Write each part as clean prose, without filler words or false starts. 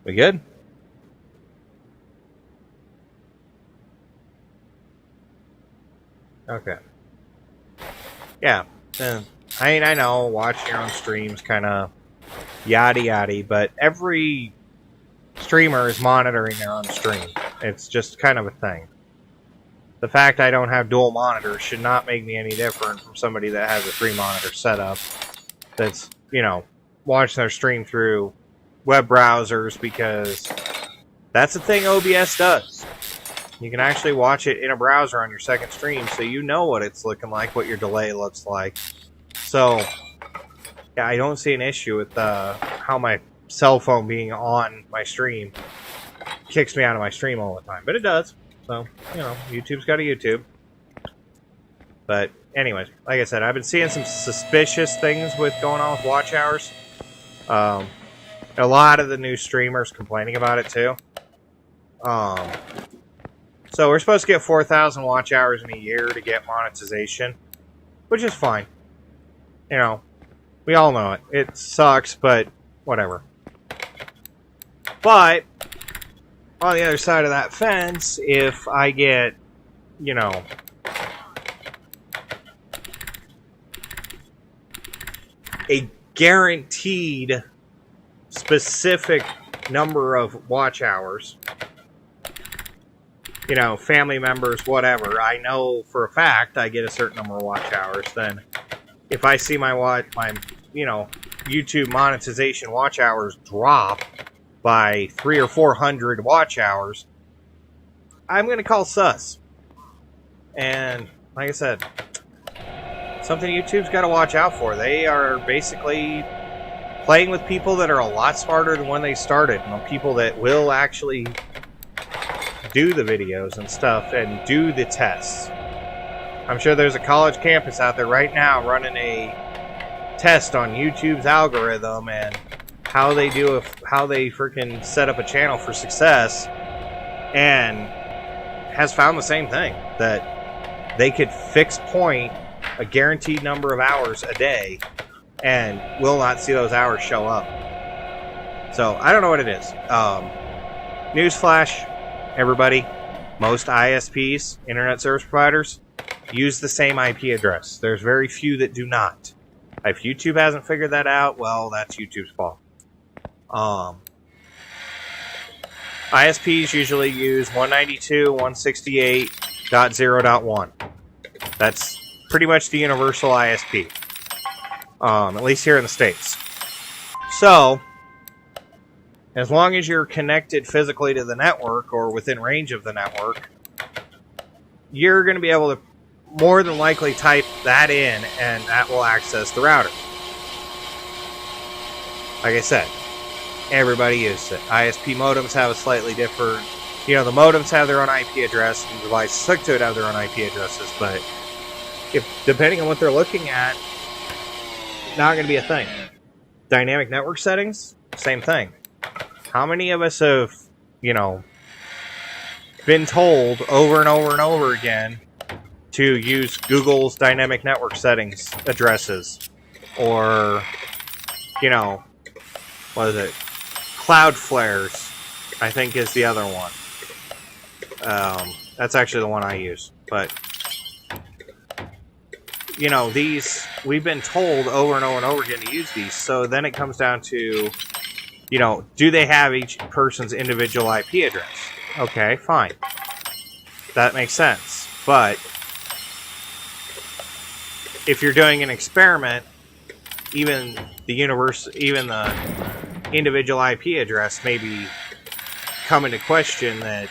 We good? Okay. Yeah. I know watching your own streams kind of yada yada, but every streamer is monitoring their own stream. It's just kind of a thing. The fact I don't have dual monitors should not make me any different from somebody that has a 3-monitor setup that's, watching their stream through web browsers, because that's the thing OBS does. You can actually watch it in a browser on your second stream, so you know what it's looking like, what your delay looks like. So, yeah, I don't see an issue with how my cell phone being on my stream kicks me out of my stream all the time. But it does. So, YouTube's got a YouTube. But, anyways, like I said, I've been seeing some suspicious things with going on with watch hours. A lot of the new streamers complaining about it, too. So we're supposed to get 4,000 watch hours in a year to get monetization, which is fine. We all know it. It sucks, but whatever. But on the other side of that fence, if I get, a guaranteed specific number of watch hours, family members, whatever, I know for a fact I get a certain number of watch hours, then if I see my YouTube monetization watch hours drop by 300 or 400 watch hours, I'm going to call sus. And like I said, something YouTube's got to watch out for. They are basically playing with people that are a lot smarter than when they started, people that will actually do the videos and stuff and do the tests. I'm sure there's a college campus out there right now running a test on YouTube's algorithm and how they freaking set up a channel for success, and has found the same thing, that they could fix point a guaranteed number of hours a day and will not see those hours show up. So I don't know what it is. Newsflash, everybody, most ISPs, internet service providers, use the same IP address. There's very few that do not. If YouTube hasn't figured that out, well, that's YouTube's fault. ISPs usually use 192.168.0.1. That's pretty much the universal ISP, at least here in the States. So, as long as you're connected physically to the network or within range of the network, you're going to be able to more than likely type that in, and that will access the router. Like I said, everybody uses it. ISP modems have a slightly different... the modems have their own IP address, and devices hooked to it have their own IP addresses, but depending on what they're looking at, not going to be a thing. Dynamic network settings, same thing. How many of us have, been told over and over and over again to use Google's dynamic network settings addresses? Or, what is it? Cloudflare's, I think, is the other one. That's actually the one I use. But, these, we've been told over and over and over again to use these. So then it comes down to, do they have each person's individual IP address? Okay, fine. That makes sense. But if you're doing an experiment, even the individual IP address may be come into question. That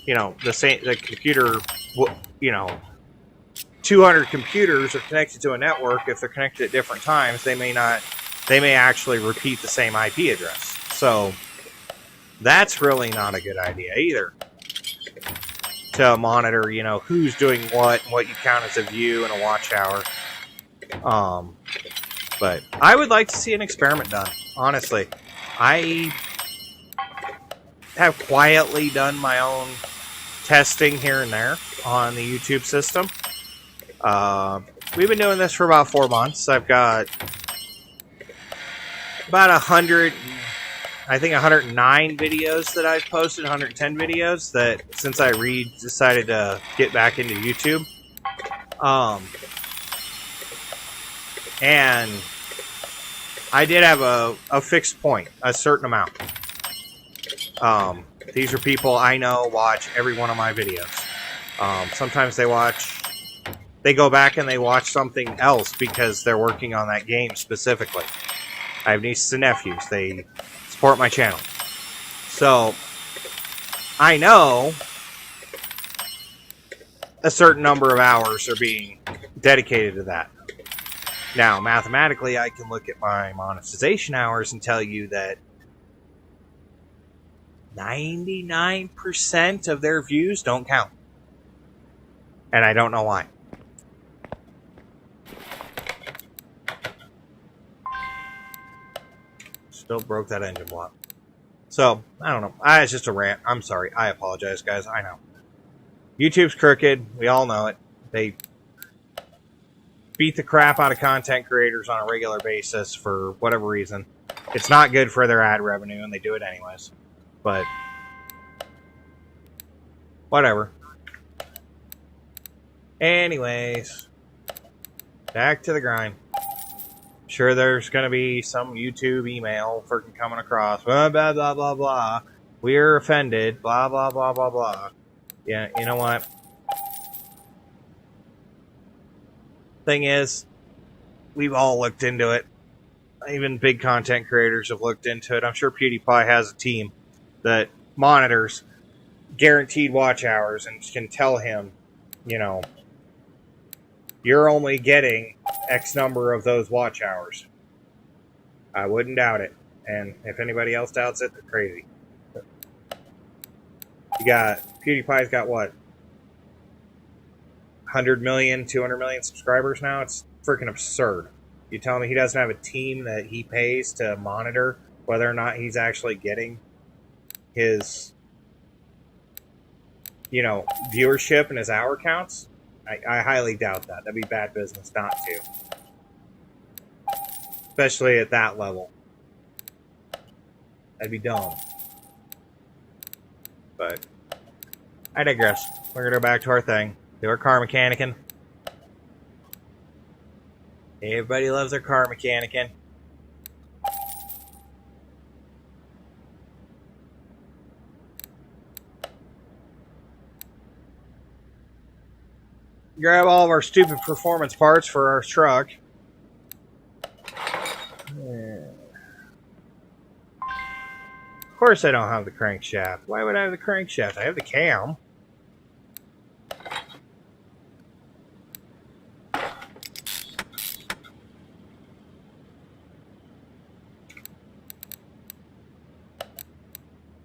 the computer, 200 computers are connected to a network. If they're connected at different times, they may actually repeat the same IP address. So that's really not a good idea either, to monitor, who's doing what and what you count as a view in a watch hour. But I would like to see an experiment done, honestly. I have quietly done my own testing here and there on the YouTube system. We've been doing this for about 4 months. I've got about 100, I think 109 videos that I've posted, 110 videos that since I decided to get back into YouTube. And I did have a fixed point, a certain amount. These are people I know watch every one of my videos. Sometimes they go back and they watch something else because they're working on that game specifically. I have nieces and nephews. They support my channel. So, I know a certain number of hours are being dedicated to that. Now, mathematically, I can look at my monetization hours and tell you that 99% of their views don't count. And I don't know why. Still broke that engine block. So, I don't know. It's just a rant. I'm sorry. I apologize, guys. I know. YouTube's crooked. We all know it. They beat the crap out of content creators on a regular basis for whatever reason. It's not good for their ad revenue, and they do it anyways. But whatever. Anyways, back to the grind. Sure, there's going to be some YouTube email freaking coming across. Blah, blah, blah, blah, blah. We're offended. Blah, blah, blah, blah, blah. Yeah, you know what? Thing is, we've all looked into it. Even big content creators have looked into it. I'm sure PewDiePie has a team that monitors guaranteed watch hours and can tell him, you know, you're only getting X number of those watch hours. I wouldn't doubt it. And if anybody else doubts it, they're crazy. PewDiePie's got what? 100 million, 200 million subscribers now? It's freaking absurd. You tell me he doesn't have a team that he pays to monitor whether or not he's actually getting his, you know, viewership and his hour counts? I highly doubt that. That'd be bad business not to. Especially at that level. That'd be dumb. But I digress. We're going to go back to our thing. Do our car mechanicking. Everybody loves their car mechanicking. Grab all of our stupid performance parts for our truck. Of course I don't have the crankshaft. Why would I have the crankshaft? I have the cam.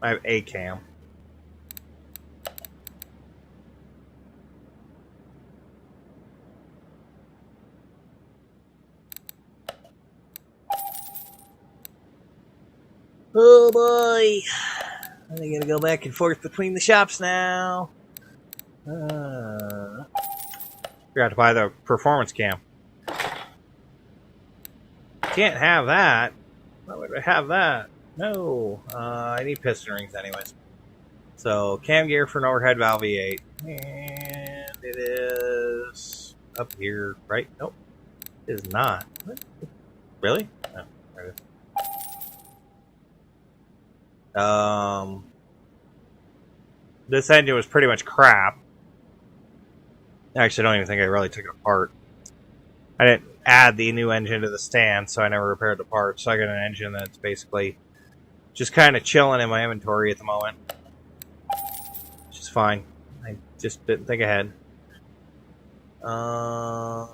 I have a cam. Oh boy. I'm gonna go back and forth between the shops now. Forgot to buy the performance cam. Can't have that. Why would I have that? No. I need piston rings anyways. So, cam gear for an overhead valve V8. And it is up here, right? Nope. It is not. What? Really? No, there it is. This engine was pretty much crap. Actually, I don't even think I really took it apart. I didn't add the new engine to the stand, so I never repaired the parts. So I got an engine that's basically just kind of chilling in my inventory at the moment. Which is fine. I just didn't think ahead. Why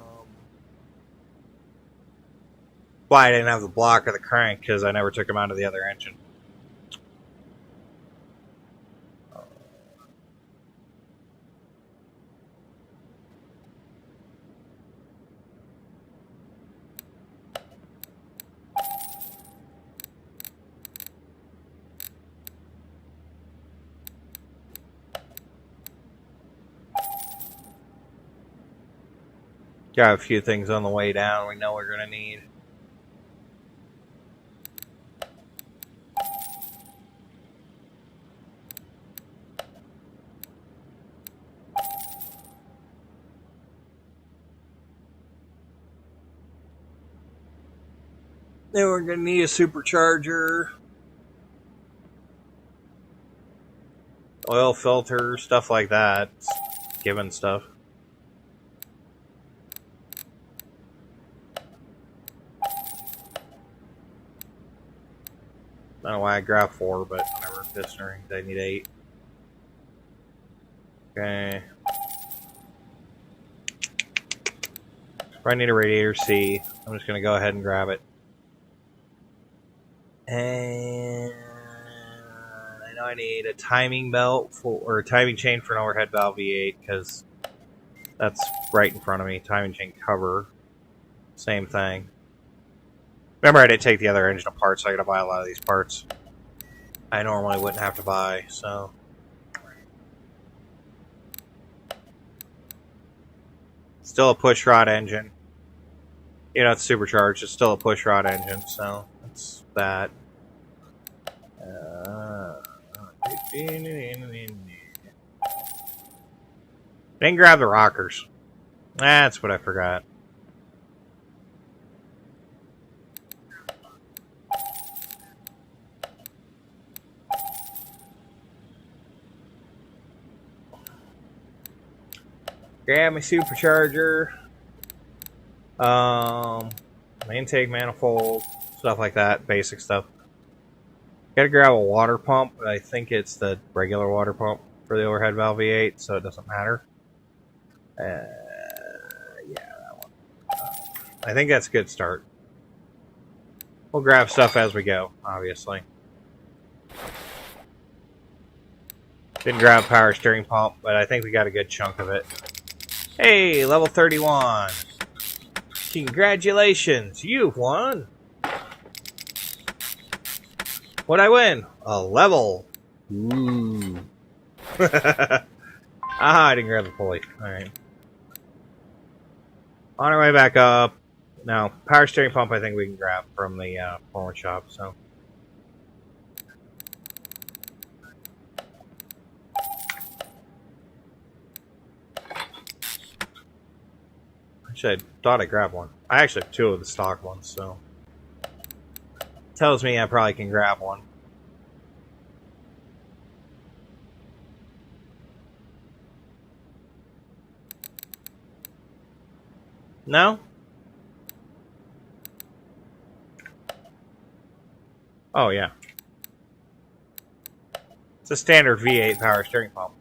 I didn't have the block or the crank, because I never took them out of the other engine. Got a few things on the way down we know we're going to need. Then we're going to need a supercharger, oil filter, stuff like that. Given stuff. I don't know why I grabbed 4, but whatever. Piston rings, I need 8. Okay. If I need a radiator C, I'm just going to go ahead and grab it. And I know I need a timing belt or a timing chain for an overhead valve V8 because that's right in front of me. Timing chain cover, same thing. Remember, I didn't take the other engine apart, so I got to buy a lot of these parts. I normally wouldn't have to buy, so. Still a push rod engine. You know, it's supercharged. It's still a push rod engine, so that's that. Then grab the rockers. That's what I forgot. Grab my supercharger. My intake manifold, stuff like that, basic stuff. Gotta grab a water pump, but I think it's the regular water pump for the overhead valve V8, so it doesn't matter. Yeah, that one. I think that's a good start. We'll grab stuff as we go, obviously. Didn't grab power steering pump, but I think we got a good chunk of it. Hey, level 31. Congratulations, you've won. What'd I win? A level. Ooh. I didn't grab the pulley. Alright. On our way back up. Now, power steering pump I think we can grab from the forward shop, so. Actually, I thought I grabbed one. I actually have 2 of the stock ones, so. Tells me I probably can grab one. No? Oh, yeah. It's a standard V8 power steering pump.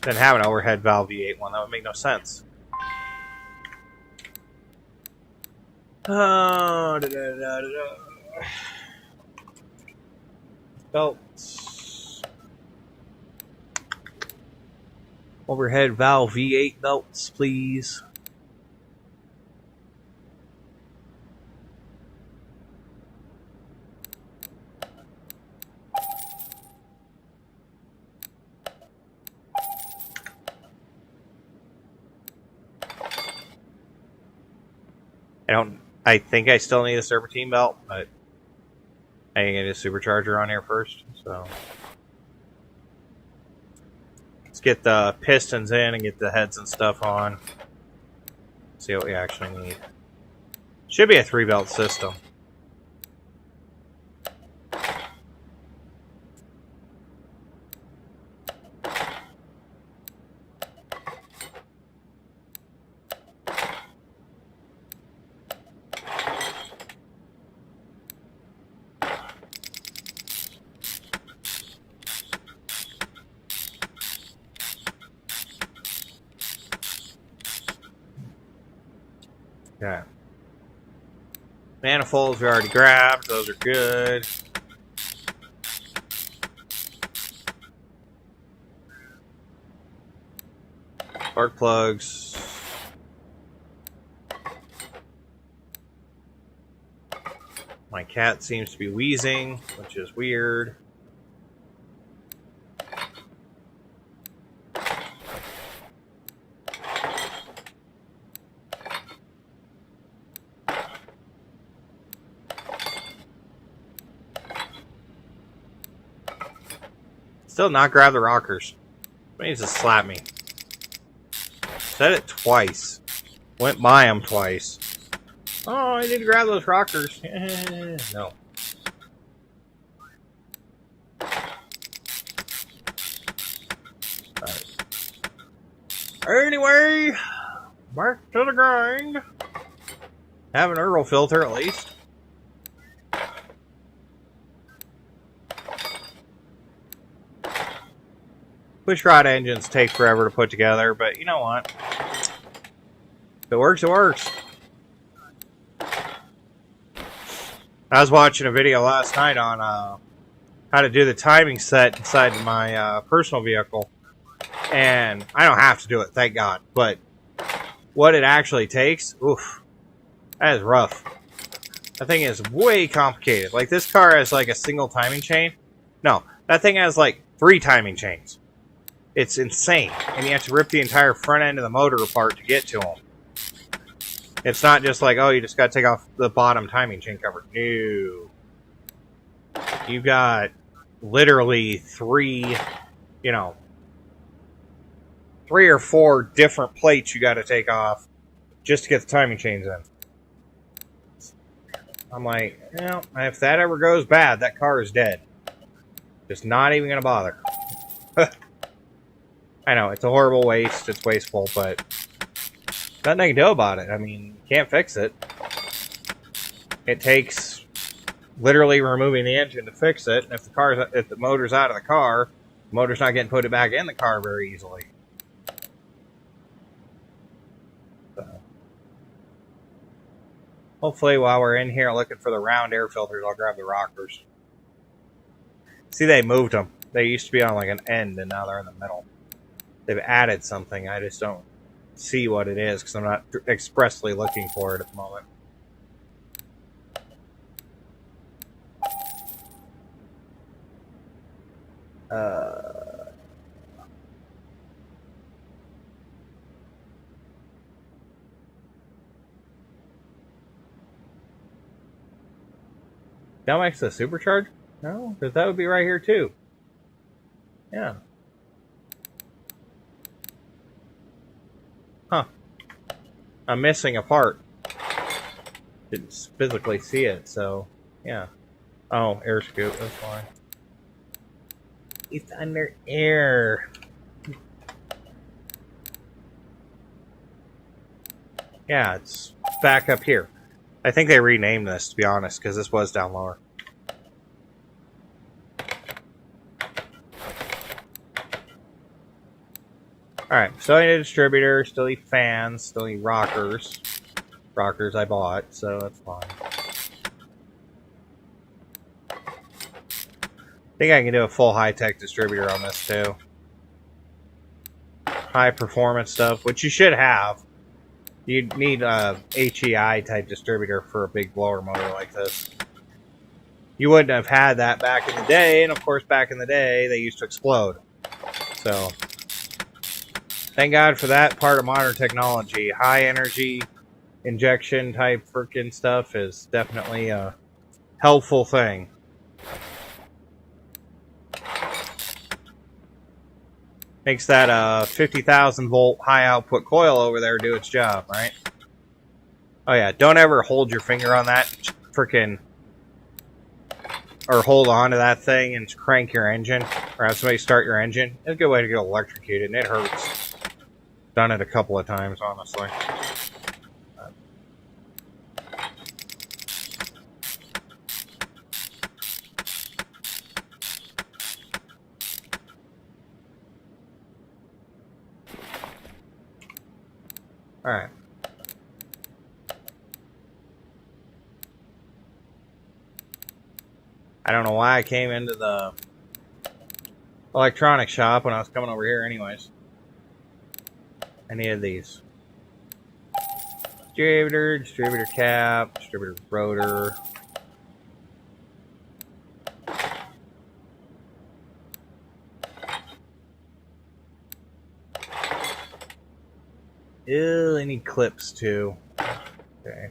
Didn't have an overhead valve V8 one. That would make no sense. Oh, belts. Overhead valve V8 belts, please. I think I still need a serpentine belt, but I can get a supercharger on here first, so. Let's get the pistons in and get the heads and stuff on. See what we actually need. Should be a 3-belt system. Okay. Manifolds we already grabbed. Those are good. Spark plugs. My cat seems to be wheezing, which is weird. Still not grab the rockers. Somebody needs to slap me. Said it twice. Went by them twice. Oh, I need to grab those rockers. No. Right. Anyway, back to the grind. Have an Earl filter at least. Pushrod engines take forever to put together, but you know what? If it works, it works. I was watching a video last night on how to do the timing set inside my personal vehicle. And I don't have to do it, thank God. But what it actually takes, oof, that is rough. That thing is way complicated. Like, this car has like a single timing chain. No, that thing has like 3 timing chains. It's insane. And you have to rip the entire front end of the motor apart to get to them. It's not just like, oh, you just got to take off the bottom timing chain cover. No. You've got literally 3, 3 or 4 different plates you got to take off just to get the timing chains in. I'm like, if that ever goes bad, that car is dead. Just not even going to bother. I know, it's a horrible waste. It's wasteful, but nothing I can do about it. I mean, you can't fix it. It takes literally removing the engine to fix it. And if the motor's out of the car, the motor's not getting put back in the car very easily. So, hopefully, while we're in here looking for the round air filters, I'll grab the rockers. See, they moved them. They used to be on like an end, and now they're in the middle. They've added something. I just don't see what it is because I'm not expressly looking for it at the moment. That makes the Supercharger? No, because that would be right here too. Yeah. Huh. I'm missing a part. Didn't physically see it, so yeah. Oh, air scoop, that's fine. It's under air. Yeah, it's back up here. I think they renamed this, to be honest, because this was down lower. Alright, still need a distributor, still need fans, still need rockers. Rockers I bought, so that's fine. I think I can do a full high-tech distributor on this too. High performance stuff, which you should have. You need a HEI type distributor for a big blower motor like this. You wouldn't have had that back in the day, and of course back in the day they used to explode. So thank God for that part of modern technology. High energy injection type freaking stuff is definitely a helpful thing. Makes that 50,000 volt high output coil over there do its job, right? Oh yeah, don't ever hold your finger on that freaking, or hold on to that thing and crank your engine, or have somebody start your engine. It's a good way to get electrocuted, and it hurts. Done it a couple of times, honestly. Alright. I don't know why I came into the electronic shop when I was coming over here anyways. I needed these. Distributor cap, distributor rotor. Ew, I need clips too. Okay.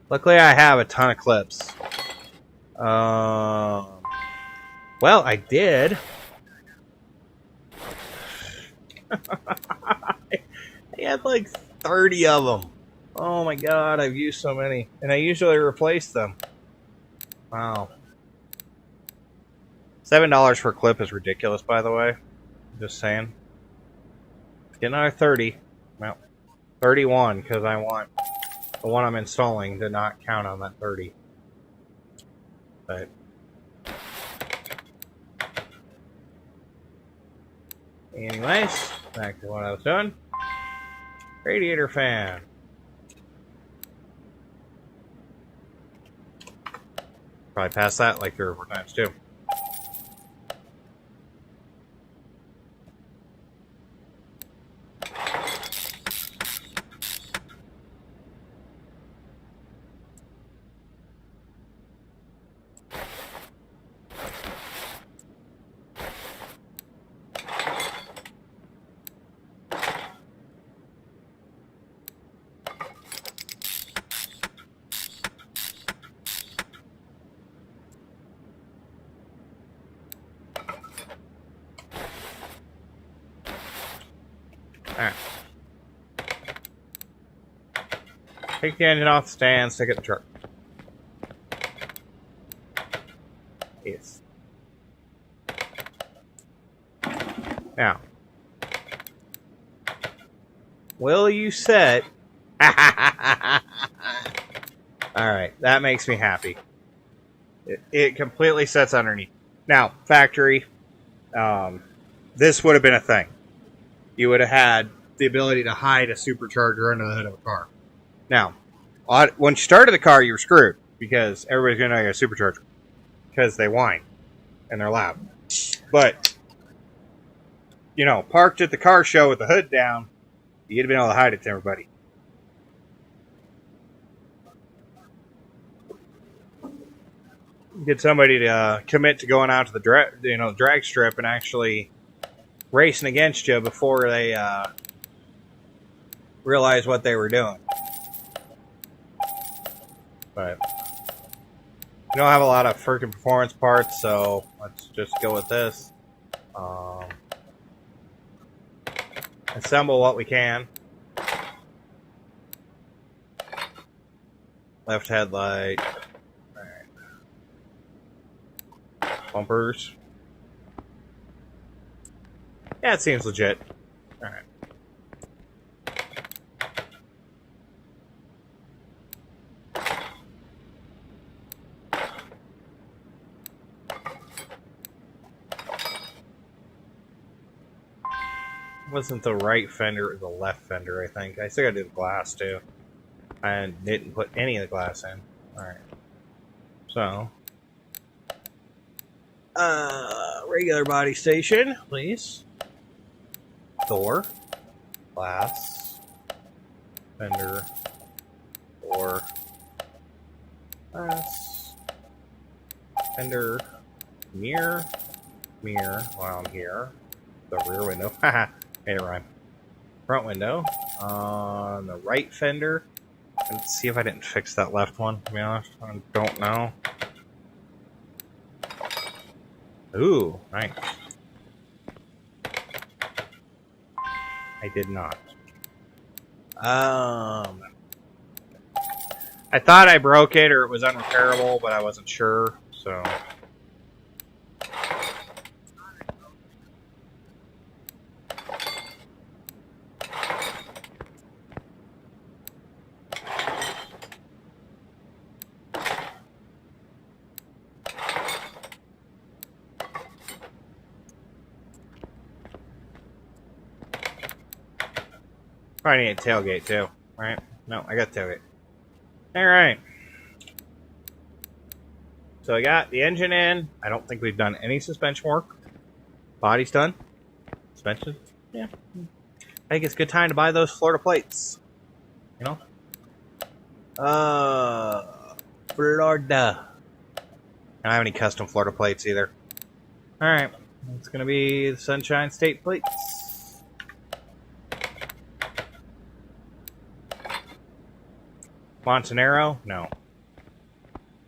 Luckily I have a ton of clips. Well, I did. I had like 30 of them. Oh my god, I've used so many. And I usually replace them. Wow. $7 for a clip is ridiculous, by the way. Just saying. Get another 30. Well, 31, because I want the one I'm installing to not count on that 30. But anyways, back to what I was doing. Radiator fan. Probably past that like 3 or 4 times too. Alright. Take the engine off the stand, stick it in the truck. Yes. Now, will you set? Alright, that makes me happy. It completely sets underneath. Now, factory, this would have been a thing. You would have had the ability to hide a supercharger under the hood of a car. Now, once you started the car, you were screwed because everybody's going to know you got a supercharger because they whine and they're loud. But, you know, parked at the car show with the hood down, you'd have been able to hide it to everybody. Get somebody to commit to going out to the drag strip and actually racing against you before they realized what they were doing. But we don't have a lot of freaking performance parts, so let's just go with this. Assemble what we can. Left headlight. Alright. Bumpers. Yeah, it seems legit. Alright. Wasn't the right fender, it was the left fender, I think. I still gotta do the glass too. I didn't put any of the glass in. Alright. So. Regular body station, please. Door, glass, fender, door, glass, fender, mirror, while I'm here. The rear window, haha, made it rhyme. Front window, on the right fender. Let's see if I didn't fix that left one, to be honest. I don't know. Ooh, nice. I did not. I thought I broke it or it was unrepairable, but I wasn't sure, so. Probably need a tailgate too, right? No, I got tailgate. Alright. So I got the engine in. I don't think we've done any suspension work. Body's done. Suspension? Yeah. I think it's a good time to buy those Florida plates. You know? Florida. I don't have any custom Florida plates either. Alright. It's going to be the Sunshine State plates. Montanero? No.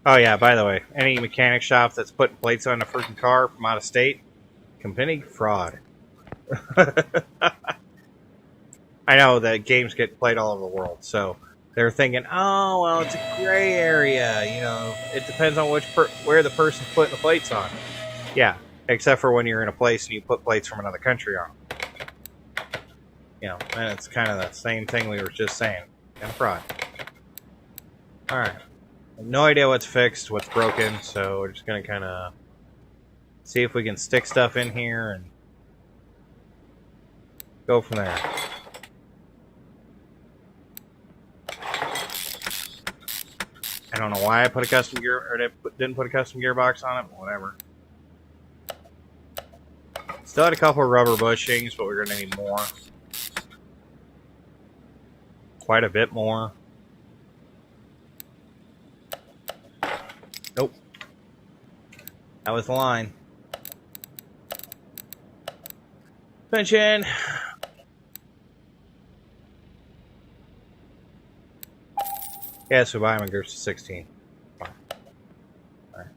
Oh yeah, by the way, any mechanic shop that's putting plates on a freaking car from out of state, committing fraud. I know that games get played all over the world, so they're thinking, oh, well, it's a gray area. You know, it depends on where the person's putting the plates on. Yeah, except for when you're in a place and you put plates from another country on. You know, and it's kind of the same thing we were just saying. And fraud. Alright. No idea what's fixed, what's broken, so we're just going to kind of see if we can stick stuff in here and go from there. I don't know why I put a custom gear, or didn't put a custom gearbox on it, but whatever. Still had a couple of rubber bushings, but we're going to need more. Quite a bit more. Nope. That was the line. Suspension. Yeah, so buy them and goes to 16. Fine. All right.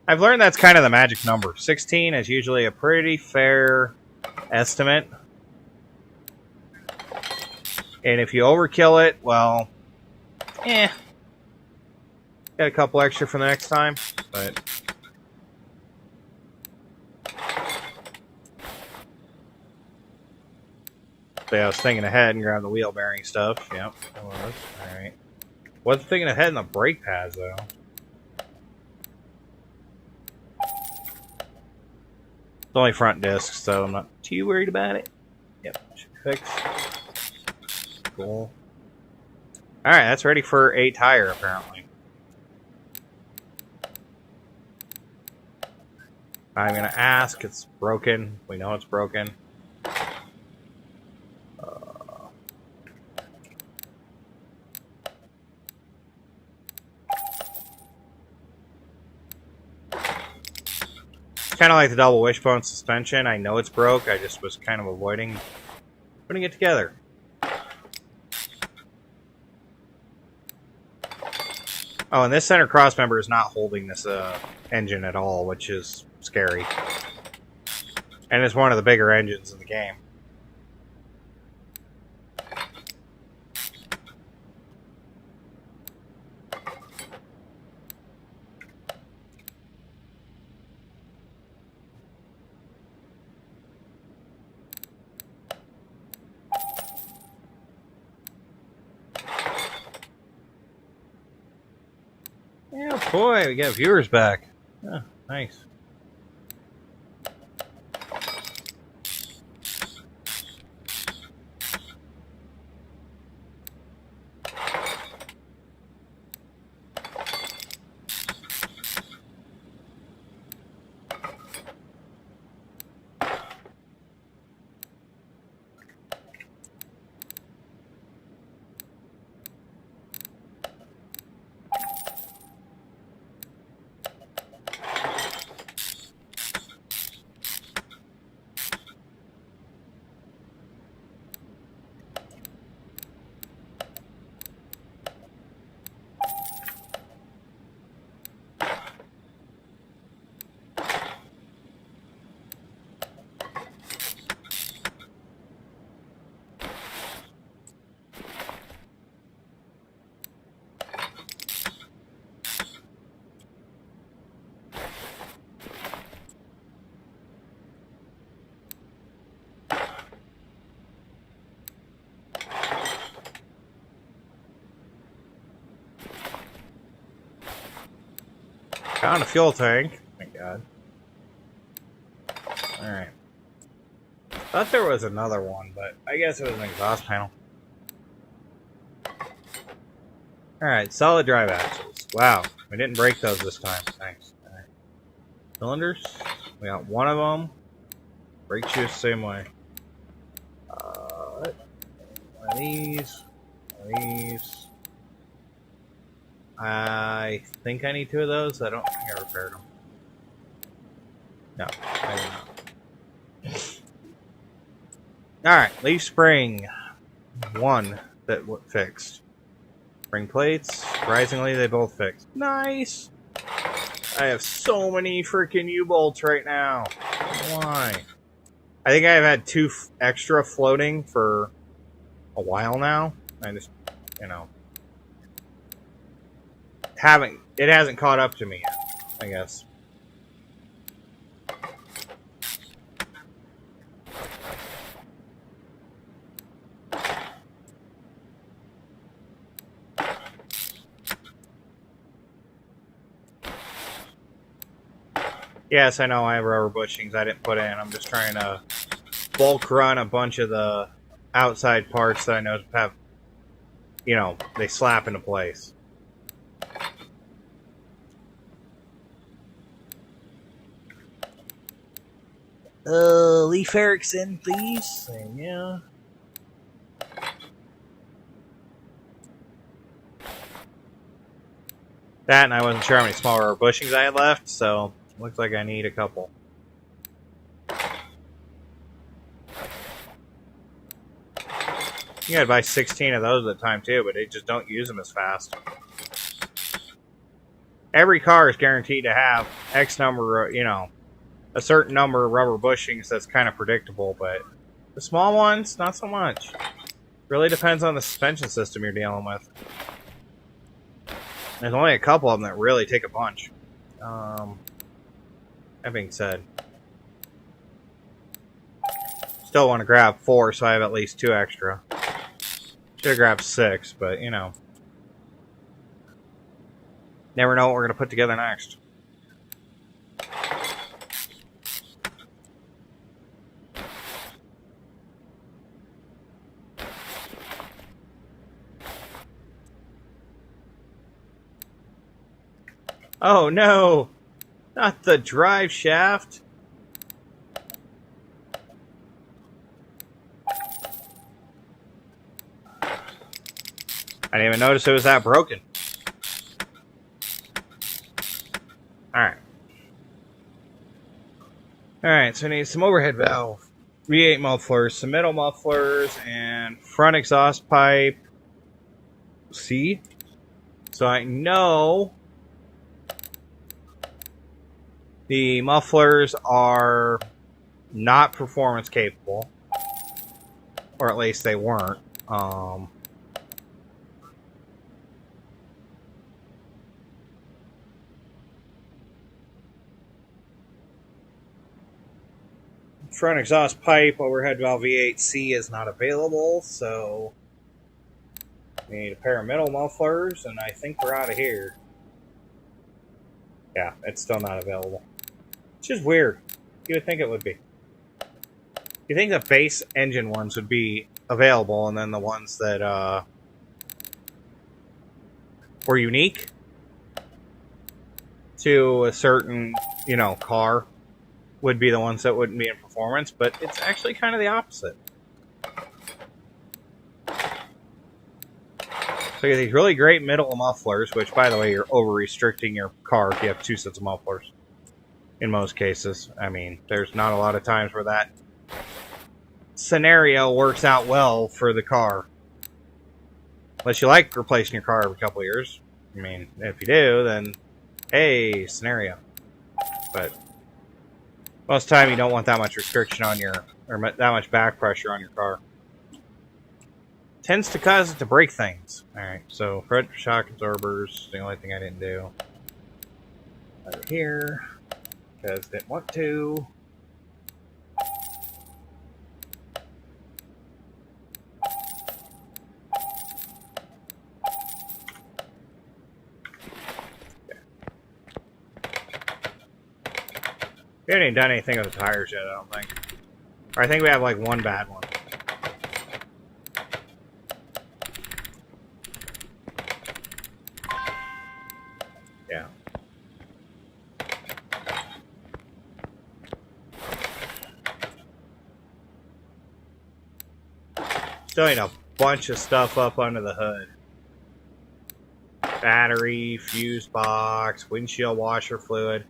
I've learned that's kind of the magic number. 16 is usually a pretty fair estimate. And if you overkill it, well, get a couple extra for the next time, but yeah, I was thinking ahead and grabbed the wheel bearing stuff. Yep, it was. Alright. Wasn't thinking ahead in the brake pads, though. It's only front discs, so I'm not too worried about it. Yep, should be fixed. Cool. Alright, that's ready for a tire, apparently. I'm gonna ask. It's broken. We know it's broken. Kind of like the double wishbone suspension. I know it's broke. I just was kind of avoiding putting it together. Oh, and this center cross member is not holding this engine at all, which is scary. And it's one of the bigger engines in the game. Yeah, boy, we got viewers back. Oh, nice. Found a fuel tank. Thank God. Alright. Thought there was another one, but I guess it was an exhaust panel. Alright, solid drive axles. Wow, we didn't break those this time. Nice. Alright. Cylinders. We got one of them. Brake shoes, same way. One of these. One of these. I think I need two of those. I don't think I repaired them. No, I did not. Alright, leaf spring. One that fixed. Spring plates. Surprisingly, they both fixed. Nice! I have so many freaking U-bolts right now. Why? I think I've had two extra floating for a while now. I just, you know, it hasn't caught up to me yet, I guess. Yes, I know I have rubber bushings I didn't put in. I'm just trying to bulk run a bunch of the outside parts that I know have, you know, they slap into place. Leaf Erickson, please. Yeah. That, and I wasn't sure how many small rubber bushings I had left, so looks like I need a couple. You gotta buy 16 of those at a time too, but they just don't use them as fast. Every car is guaranteed to have X number, you know, a certain number of rubber bushings that's kind of predictable, but the small ones, not so much. Really depends on the suspension system you're dealing with. There's only a couple of them that really take a bunch. That being said, still want to grab 4, so I have at least 2 extra. Should have grabbed 6, but you know, never know what we're going to put together next. Oh no! Not the drive shaft! I didn't even notice it was that broken. Alright. Alright, so we need some overhead valve, V8 mufflers, some middle mufflers, and front exhaust pipe. See? So I know the mufflers are not performance capable, or at least they weren't. Front exhaust pipe, overhead valve V8C is not available, so we need a pair of middle mufflers, and I think we're out of here. Yeah, it's still not available. Which is weird. You would think it would be. You think the base engine ones would be available, and then the ones that were unique to a certain, you know, car would be the ones that wouldn't be in performance, but it's actually kind of the opposite. So you have these really great middle mufflers, which, by the way, you're over-restricting your car if you have 2 sets of mufflers. In most cases. I mean, there's not a lot of times where that scenario works out well for the car. Unless you like replacing your car every couple of years. I mean, if you do, then, hey, scenario. But most of the time, you don't want that much restriction on your, or that much back pressure on your car. Tends to cause it to break things. Alright, so front shock absorbers, the only thing I didn't do. Over here, because I didn't want to. We haven't even done anything with the tires yet, I don't think. Or I think we have like one bad one. Yeah. Still need a bunch of stuff up under the hood. Battery, fuse box, windshield washer fluid.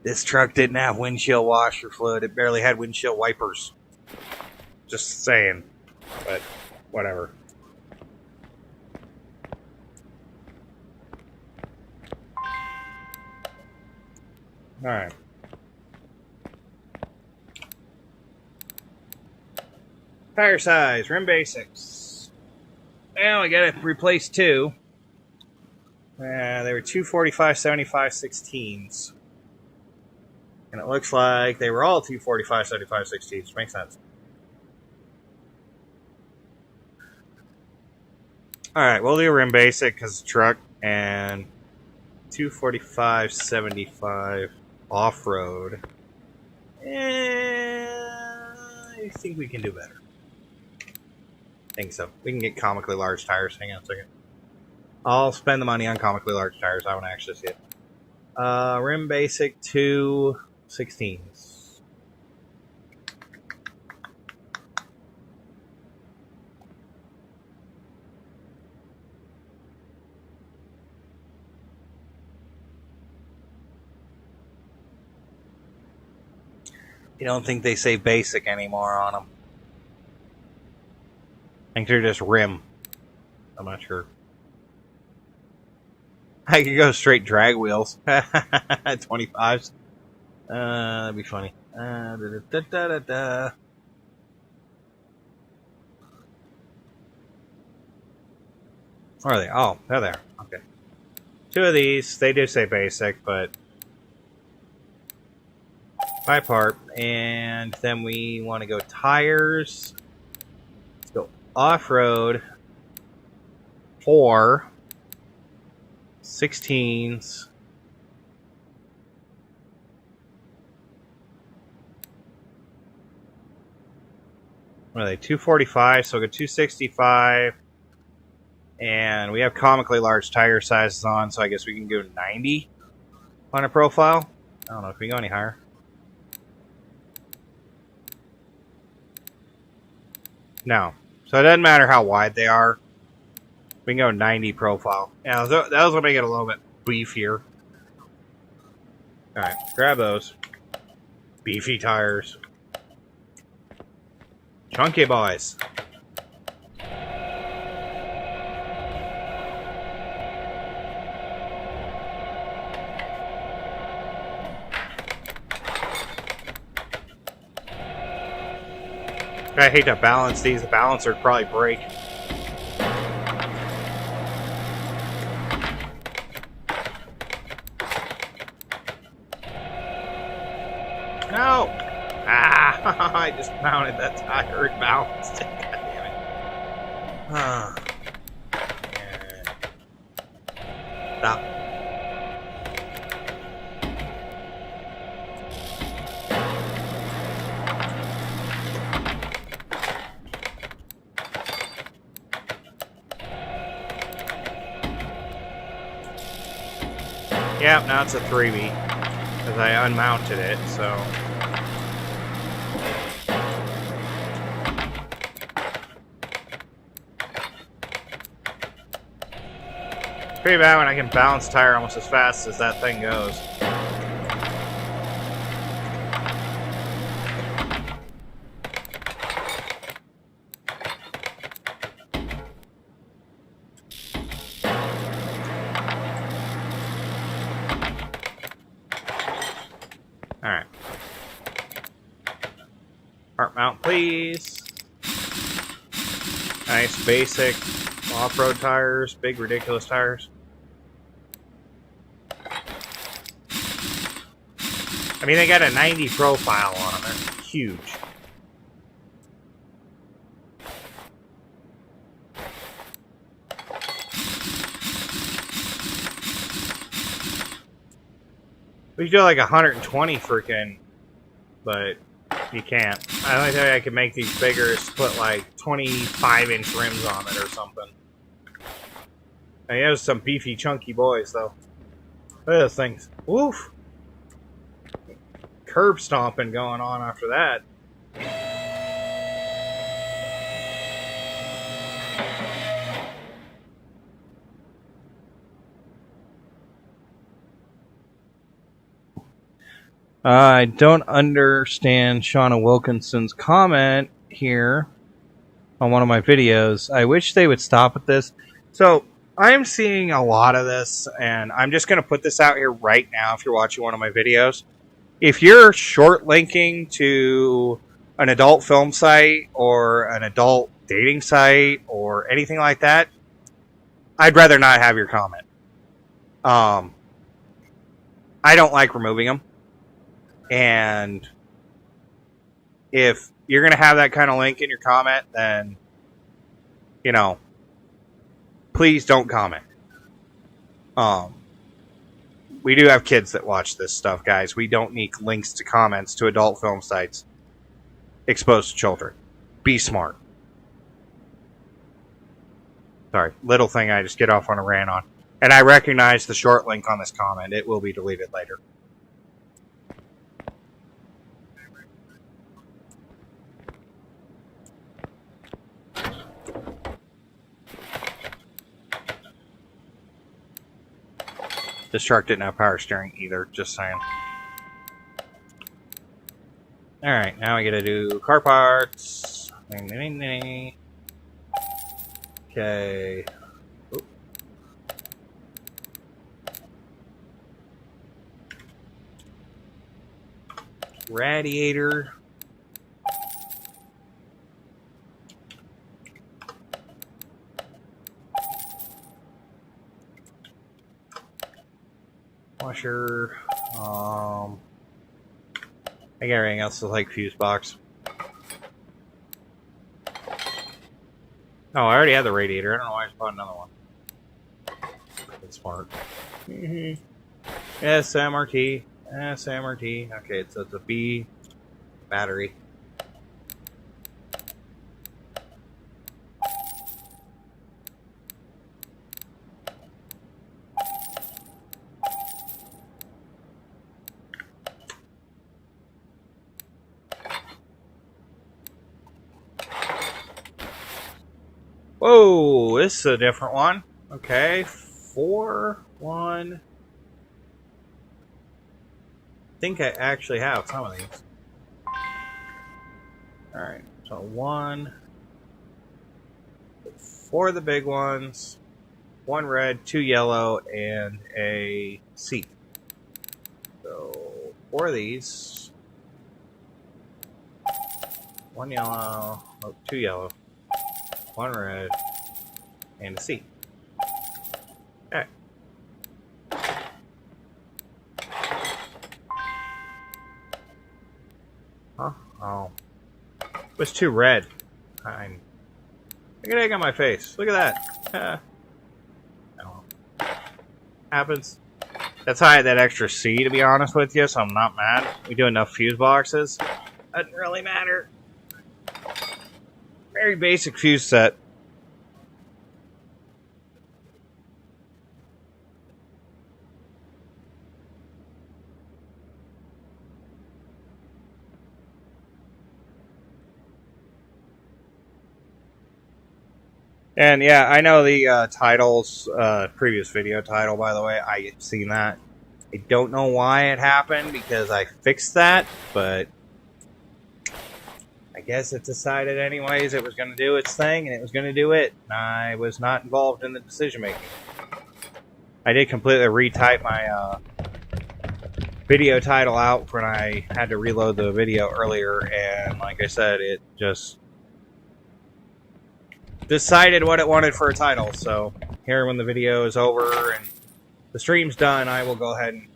This truck didn't have windshield washer fluid. It barely had windshield wipers. Just saying. But, whatever. Alright. Tire size, rim basics. Well, we got to replace 2. They were 245/75 16s. And it looks like they were all 245/75 16s. Makes sense. Alright, we'll do rim basic because it's a truck. And 245/75 off-road. I think we can do better. I think so. We can get comically large tires. Hang on a second. I'll spend the money on comically large tires. I want to actually see it. Rim basic 2 16s. You don't think they say basic anymore on them? I think they're just rim. I'm not sure. I could go straight drag wheels. 25s. That'd be funny. Where are they? Oh, they're there. Okay. 2 of these. They do say basic, but by part. And then we want to go tires. Let's go off-road. 4 16s. What are they? 245, so we'll go 265. And we have comically large tire sizes on, so I guess we can go 90 on a profile. I don't know if we can go any higher. No. So it doesn't matter how wide they are. We can go 90 profile. Yeah, those will make it a little bit beefier. Alright, grab those. Beefy tires. Chunky boys. I hate to balance these. The balancer would probably break. No! Ah! I just mounted that tire and balanced it. God damn it. Ah. Stop. Yep, now it's a 3B. Because I unmounted it, so... Pretty bad when I can balance tire almost as fast as that thing goes. Alright. Part mount, please. Nice, basic off-road tires. Big, ridiculous tires. I mean, they got a 90 profile on them. They're huge. We could do like 120 freaking, but you can't. The only thing I could make these bigger is put like 25-inch rims on it or something. I mean, those some beefy, chunky boys, though. Look at those things. Woof! Curb stomping going on after that. I don't understand Shauna Wilkinson's comment here on one of my videos. I wish they would stop with this. So, I'm seeing a lot of this, and I'm just going to put this out here right now if you're watching one of my videos. If you're short linking to an adult film site or an adult dating site or anything like that, I'd rather not have your comment. I don't like removing them. And if you're going to have that kind of link in your comment, then, you know, please don't comment. We do have kids that watch this stuff, guys. We don't need links to comments to adult film sites exposed to children. Be smart. Sorry, little thing I just get off on a rant on. And I recognize the short link on this comment. It will be deleted later. This truck didn't have power steering either, just saying. Alright, now we gotta do car parts. Okay. Oop. Radiator. Washer. I think everything else is like fuse box. Oh, I already had the radiator. I don't know why I just bought another one. That's smart. SMRT. SMRT. Okay, so it's a B battery. Whoa, this is a different one. Okay, 4-1. I think I actually have some of these. Alright, so 1. 4 of the big ones. 1 red, 2 yellow, and a C. So, 4 of these. 1 yellow, 2 yellow. 1 red, and a C. Okay. Huh? Oh. It was 2 red. Fine. Look at egg on my face. Look at that. Oh. Happens. That's why I had that extra C, to be honest with you, so I'm not mad. We do enough fuse boxes. Doesn't really matter. Very basic fuse set. And yeah, I know the titles, previous video title, by the way, I've seen that. I don't know why it happened, because I fixed that, but I guess it decided anyways it was going to do its thing, and it was going to do it. I was not involved in the decision making. I did completely retype my video title out when I had to reload the video earlier, and like I said, it just decided what it wanted for a title. So here, when the video is over and the stream's done, I will go ahead and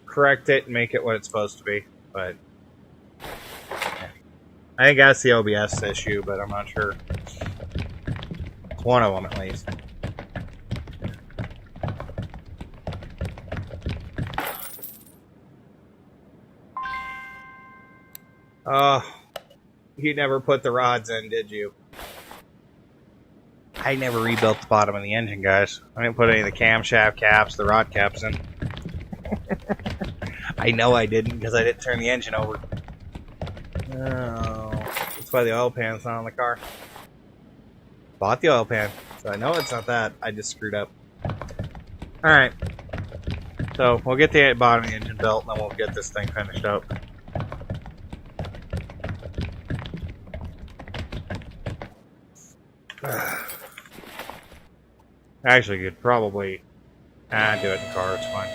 correct it and make it what it's supposed to be. But I think that's the OBS issue, but I'm not sure. It's one of them, at least. You never put the rods in, did you? I never rebuilt the bottom of the engine, guys. I didn't put any of the camshaft caps, the rod caps in. I know I didn't, because I didn't turn the engine over. Oh, that's why the oil pan's not on the car. Bought the oil pan, so I know it's not that. I just screwed up. Alright. So, we'll get the bottom of the engine built, and then we'll get this thing finished up. Actually, you could probably do it in the car, it's fine.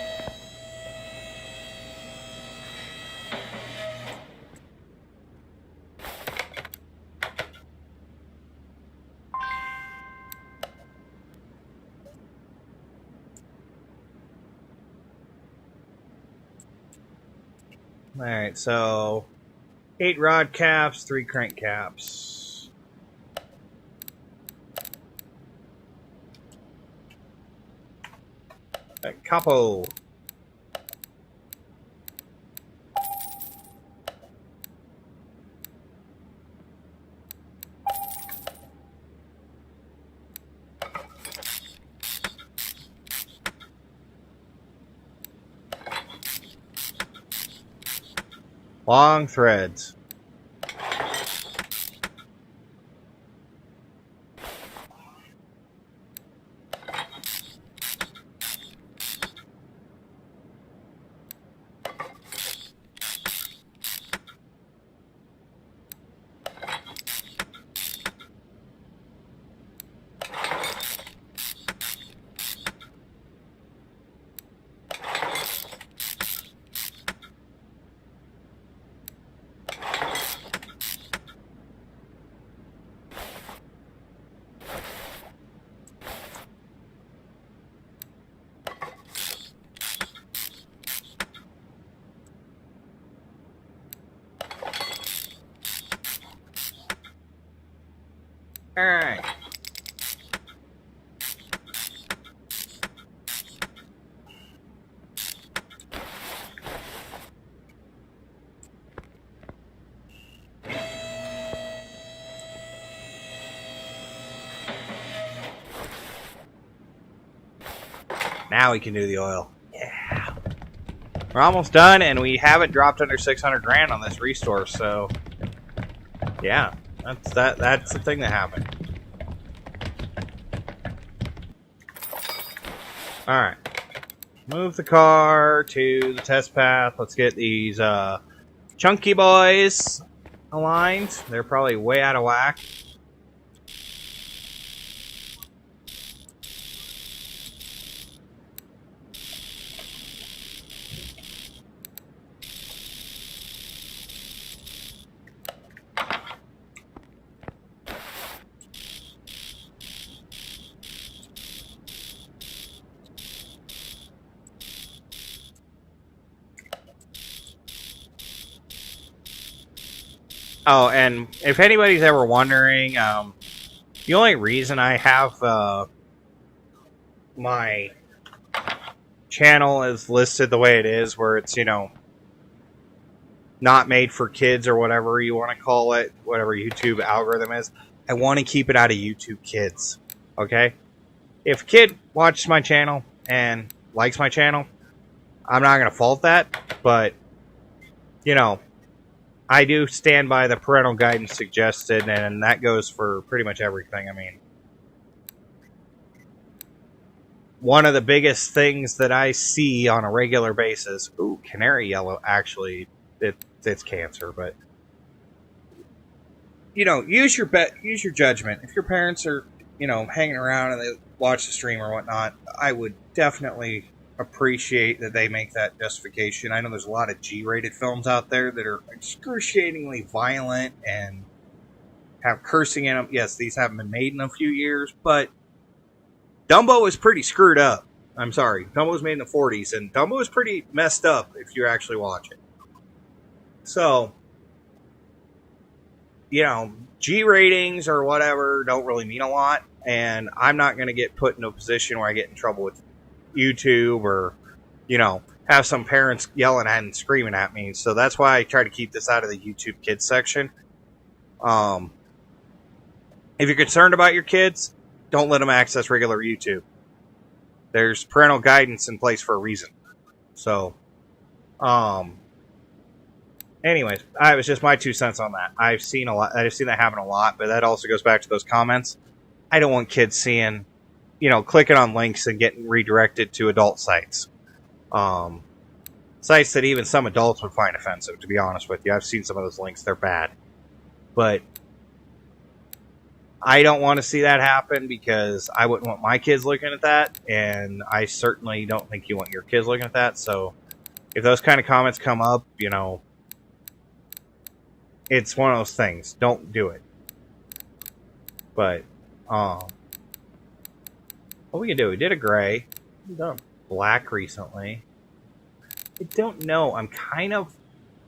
Alright, so 8 rod caps, 3 crank caps. Capo. Long threads. Alright. Now we can do the oil. Yeah. We're almost done, and we haven't dropped under 600 grand on this restore, so yeah, that's the thing that happened. Alright. Move the car to the test path. Let's get these chunky boys aligned. They're probably way out of whack. Oh, and if anybody's ever wondering, the only reason I have my channel is listed the way it is, where it's, you know, not made for kids or whatever you want to call it, whatever YouTube algorithm is, I want to keep it out of YouTube Kids, okay? If a kid watches my channel and likes my channel, I'm not going to fault that, but, you know, I do stand by the parental guidance suggested, and that goes for pretty much everything. I mean, one of the biggest things that I see on a regular basis, ooh, canary yellow, actually, it's cancer, but, you know, use your judgment. If your parents are, you know, hanging around and they watch the stream or whatnot, I would definitely appreciate that they make that justification. I know there's a lot of G-rated films out there that are excruciatingly violent and have cursing in them. Yes, these haven't been made in a few years, but Dumbo is pretty screwed up. I'm sorry. Dumbo was made in the 40s, and Dumbo is pretty messed up if you actually watch it. So, you know, G ratings or whatever don't really mean a lot, and I'm not going to get put in a position where I get in trouble with YouTube or, you know, have some parents yelling at and screaming at me. So that's why I try to keep this out of the YouTube Kids section. If you're concerned about your kids, don't let them access regular YouTube. There's parental guidance in place for a reason. So, anyways, it was just my 2 cents on that. I've seen that happen a lot, but that also goes back to those comments. I don't want kids seeing, you know, clicking on links and getting redirected to adult sites. Sites that even some adults would find offensive, to be honest with you. I've seen some of those links. They're bad. But I don't want to see that happen because I wouldn't want my kids looking at that, and I certainly don't think you want your kids looking at that. So if those kind of comments come up, you know, it's one of those things. Don't do it. But, what we can do, we did a gray. We've done black recently. I don't know. I'm kind of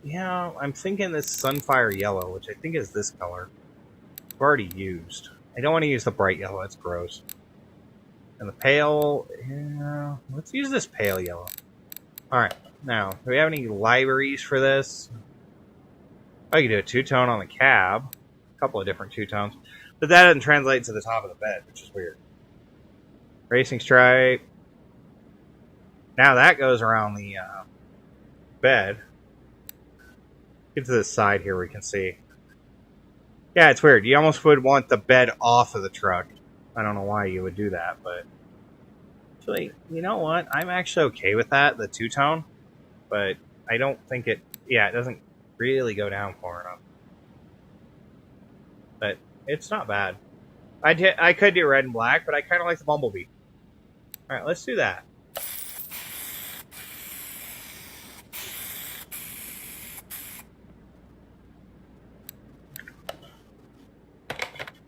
Yeah, I'm thinking this Sunfire Yellow, which I think is this color. I've already used. I don't want to use the bright yellow, that's gross. And the pale, yeah, let's use this pale yellow. Alright, now, do we have any liveries for this? Oh, you can do a two-tone on the cab. A couple of different two-tones. But that doesn't translate to the top of the bed, which is weird. Racing stripe. Now that goes around the bed. Get to the side here we can see. Yeah, it's weird. You almost would want the bed off of the truck. I don't know why you would do that, but... Actually, you know what? I'm actually okay with that, the two-tone. But I don't think it... Yeah, it doesn't really go down far enough. But it's not bad. I could do red and black, but I kind of like the Bumblebee. Alright, let's do that.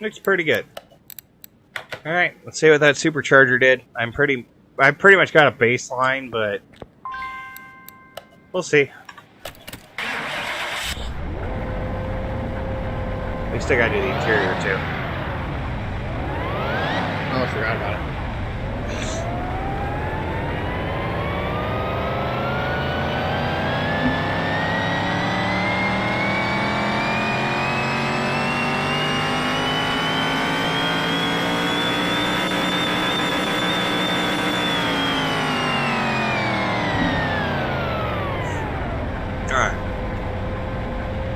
Looks pretty good. Alright, let's see what that Supercharger did. I pretty much got a baseline, but we'll see. At least I gotta do the interior too. Oh, I forgot about it.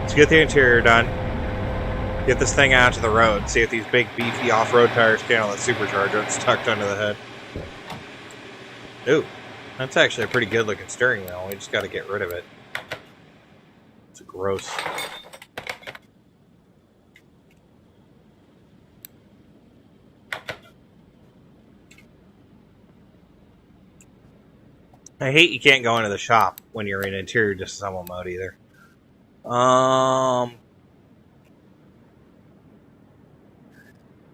Let's get the interior done. Get this thing out to the road. See if these big, beefy off-road tires can handle that Supercharger. It's tucked under the head. Ooh, that's actually a pretty good-looking steering wheel. We just got to get rid of it. It's gross. I hate you can't go into the shop when you're in interior disassemble mode either.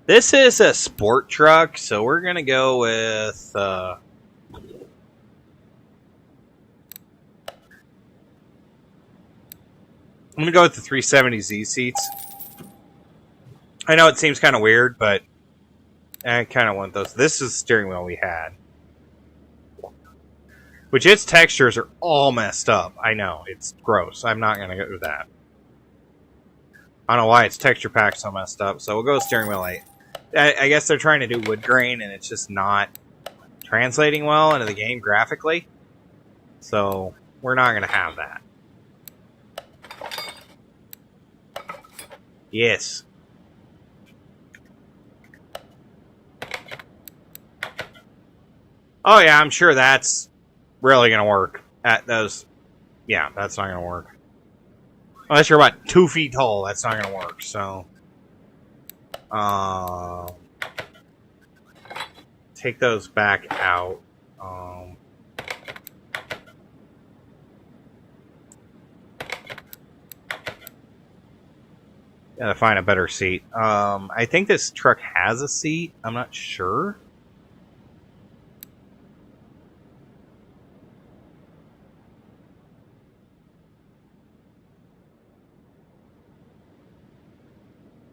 This is a sport truck, so we're gonna go with I'm gonna go with the 370Z seats. I know it seems kind of weird, but I kind of want those. This is the steering wheel we had, which its textures are all messed up. I know it's gross. I'm not gonna go with that. I don't know why its texture pack's so messed up, so we'll go with steering wheel 8. I guess they're trying to do wood grain, and it's just not translating well into the game graphically. So, we're not going to have that. Yes. Oh yeah, I'm sure that's really going to work. Yeah, that's not going to work. Unless you're about 2 feet tall, that's not going to work, so... take those back out. Gotta find a better seat. I think this truck has a seat. I'm not sure.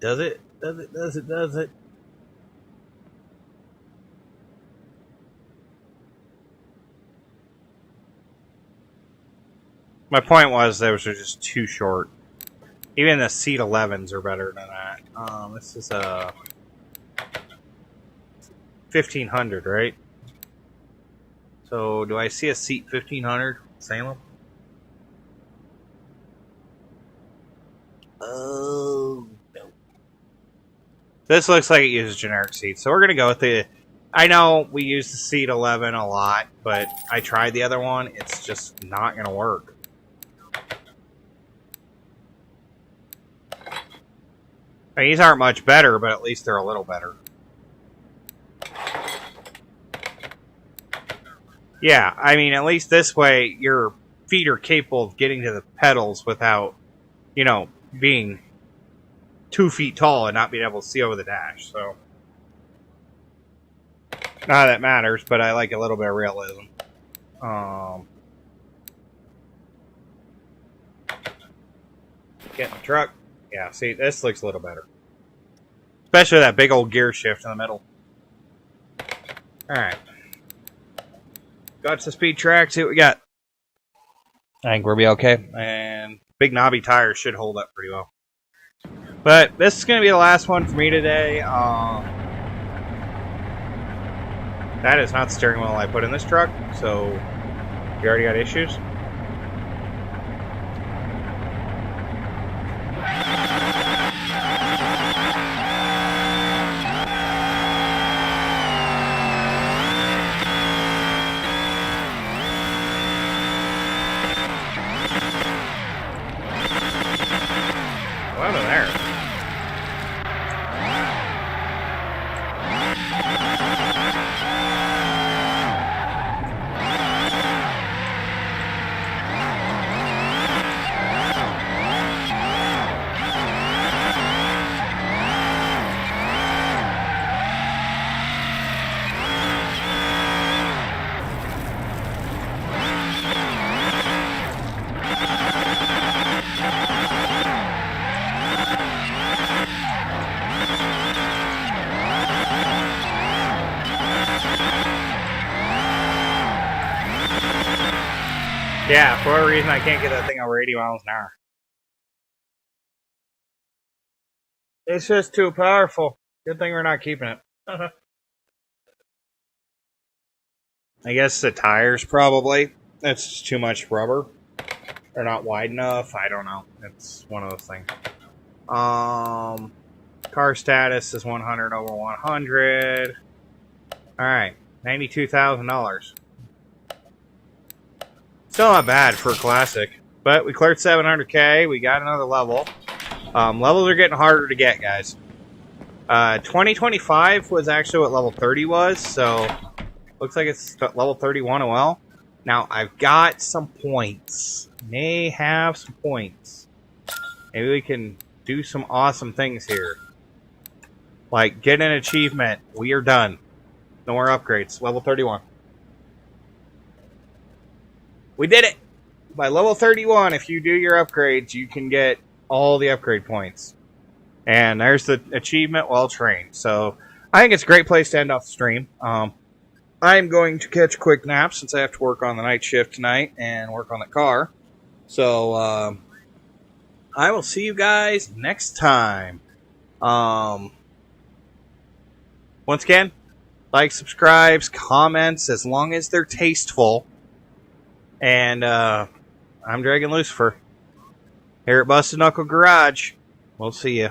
Does it? Does it? My point was those are just too short. Even the seat 11s are better than that. This is a 1500, right? So do I see a seat 1500? Salem? Oh no. This looks like it uses generic seats, so we're gonna go with the. I know we use the seat 11 a lot, but I tried the other one. It's just not gonna work. I mean, these aren't much better, but at least they're a little better. Yeah, I mean, at least this way, your feet are capable of getting to the pedals without, you know, being 2 feet tall and not being able to see over the dash, so. Not that matters, but I like a little bit of realism. Get in the truck. Yeah, see, this looks a little better. Especially that big old gear shift in the middle. Alright. Got to speed track, see what we got. I think we'll be okay. And big knobby tires should hold up pretty well. But this is going to be the last one for me today. That is not the steering wheel I put in this truck, so you already got issues. What happened there? Yeah, for whatever reason I can't get that thing over 80 miles an hour. It's just too powerful. Good thing we're not keeping it. I guess the tires probably. That's just too much rubber. They're not wide enough. I don't know. It's one of those things. Car status is 100 over 100. Alright, $92,000. Still not bad for a classic. But we cleared 700K. We got another level. Levels are getting harder to get, guys. 2025 was actually what level 30 was. So, looks like it's level 31 as well. Now, I've got some points. May have some points. Maybe we can do some awesome things here. Like, get an achievement. We are done. No more upgrades. Level 31. We did it! By level 31, if you do your upgrades, you can get all the upgrade points. And there's the achievement, well trained. So, I think it's a great place to end off the stream. I'm going to catch a quick nap since I have to work on the night shift tonight and work on the car. So, I will see you guys next time. Once again, like, subscribes, comments, as long as they're tasteful. And, I'm Dragon Lucifer. Here at Busted Knuckle Garage. We'll see you.